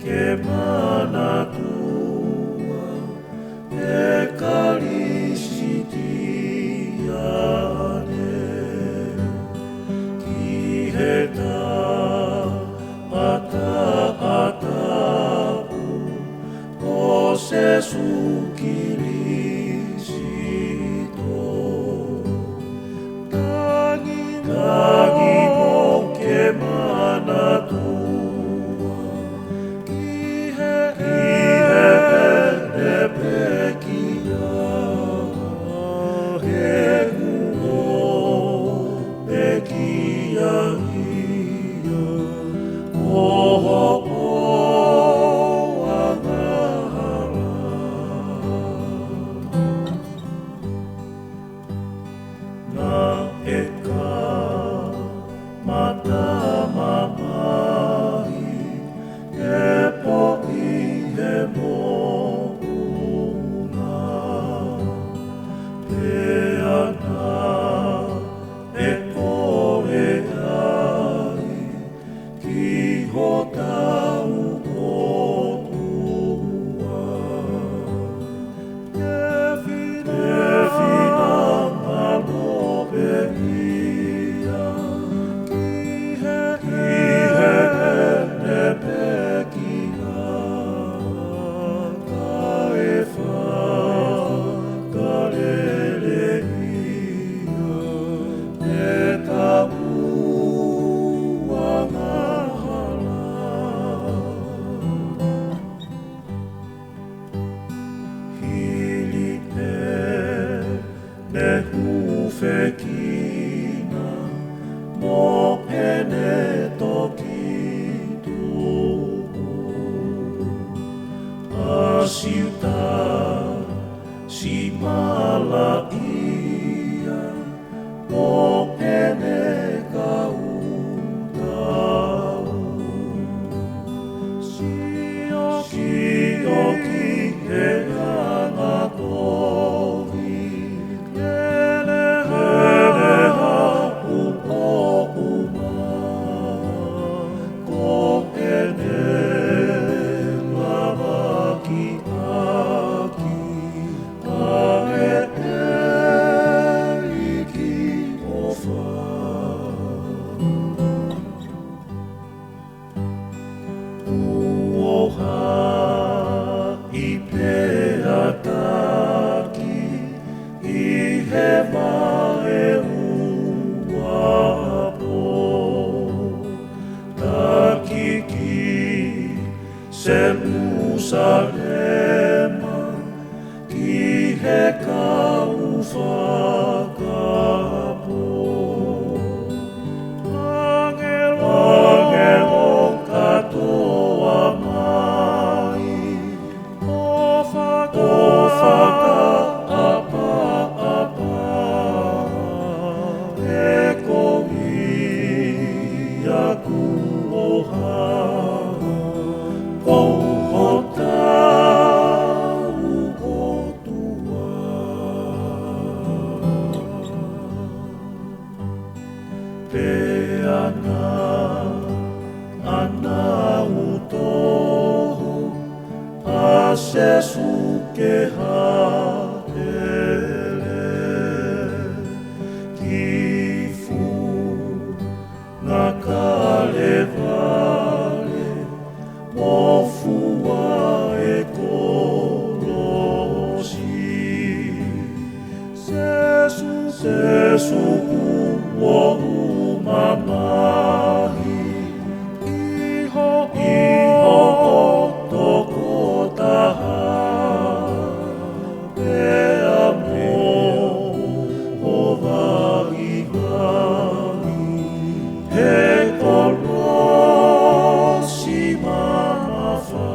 che mana tua e carisitiane ki heta ata-atapu o Jesu Kirisito Tangimo che mana tua ki he pekia he kuo pekia ia oh na eka mata mamahi e po'i he mo'una peana e koe ai ki hotau otua e fina malope ia ki he ne pekia ka e whakarere ia e tapua mahala hili ne hufekina mo ene toki tuku asiuta si mala ia mo ene kautau sio ki he ana tohi ele hapu o uma ko ene lava ki aki ka e ki ofa uoha i peataki i he mae uapo takiki Jerusalema ki he kau whakapo angelo katoa mai o whaka-apa-apa e komi aku oha kou hotau otua peana ana utoho a Jesu ke haele ki fu na kalevale mo fua e kolosi Jesu ua umamahi iho toko taha pea mo o vangi he kolosi mamafa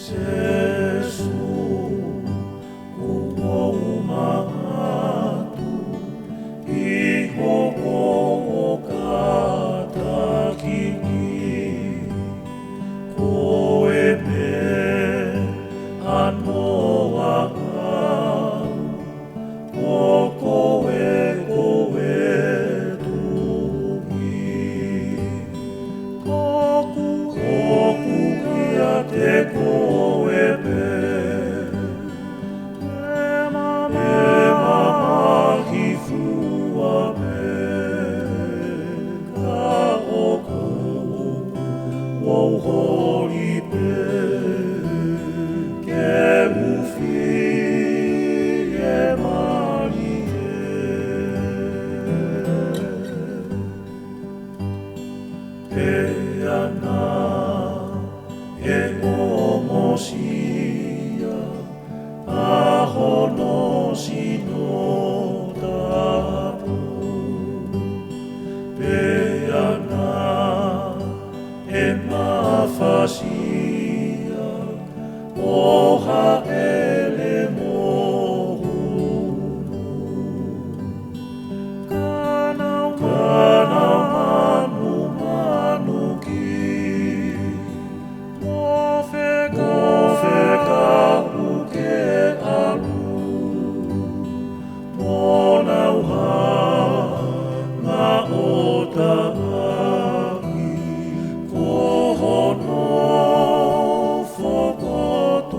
세수 우마마두 이호호가 다기니 고에베 안노와 고고에 고에 두기 고구야 대고에베 에마마히후아베 가오고 오호리베 개우피에 마리에 대야나 에오모시야 아호노시노다부 대야나 에마파시야 오하엘레모후누 가나마누마누기 모페가 우게아루 모나우하 나오다하기 고호노 포고도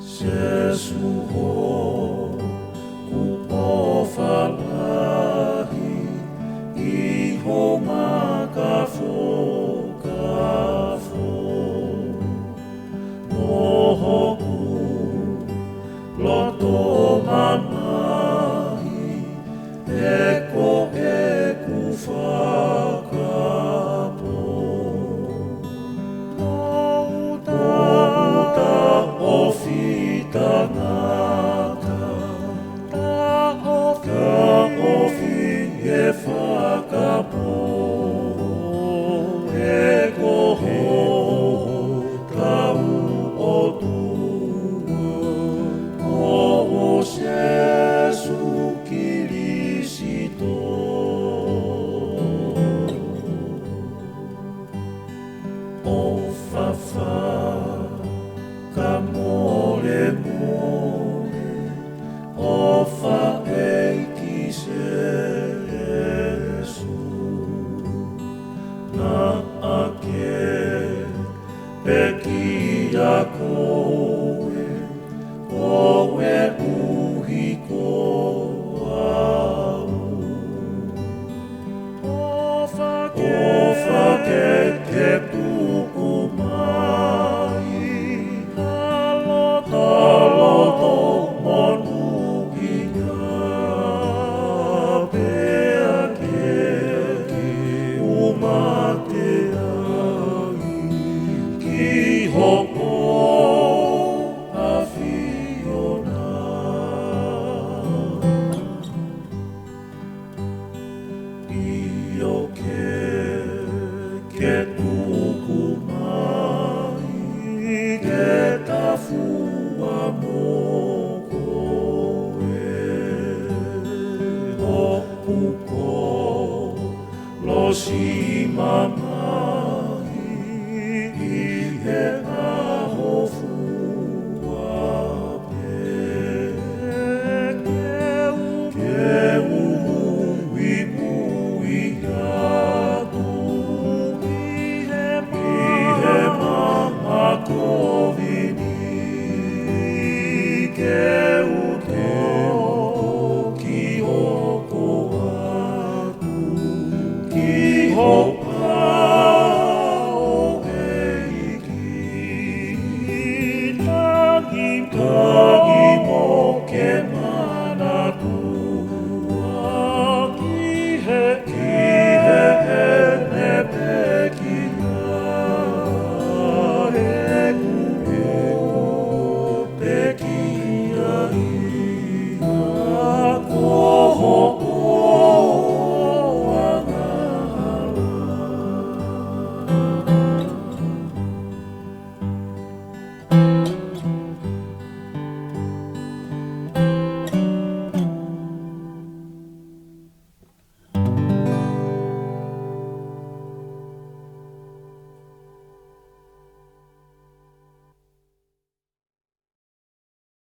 세수호 구포팔라히 이호마가포가포 노호구 로토마마히 에코에쿠파가포 노우다 오피다나다 다오피에파가포 에고호 가우오두 오오세수 키리시도 오파파 가모레모레 오파에이키세수 나아게 베키야코에 고에 우히고아우 오파게 케투구마이 할로도 모누기가 베아게 우마테아이 기호고 아피오나 이오케 케투구마이 게타푸아모고에 오푸코 로시마마이 이헤아호푸아베 게우위무이야도 이헤마마코비니 게우도 기호고아두 기호파오헤이기 땅이 먹게만하두와 기헤네 베기야 에구에구 베기야이야 고호고와나라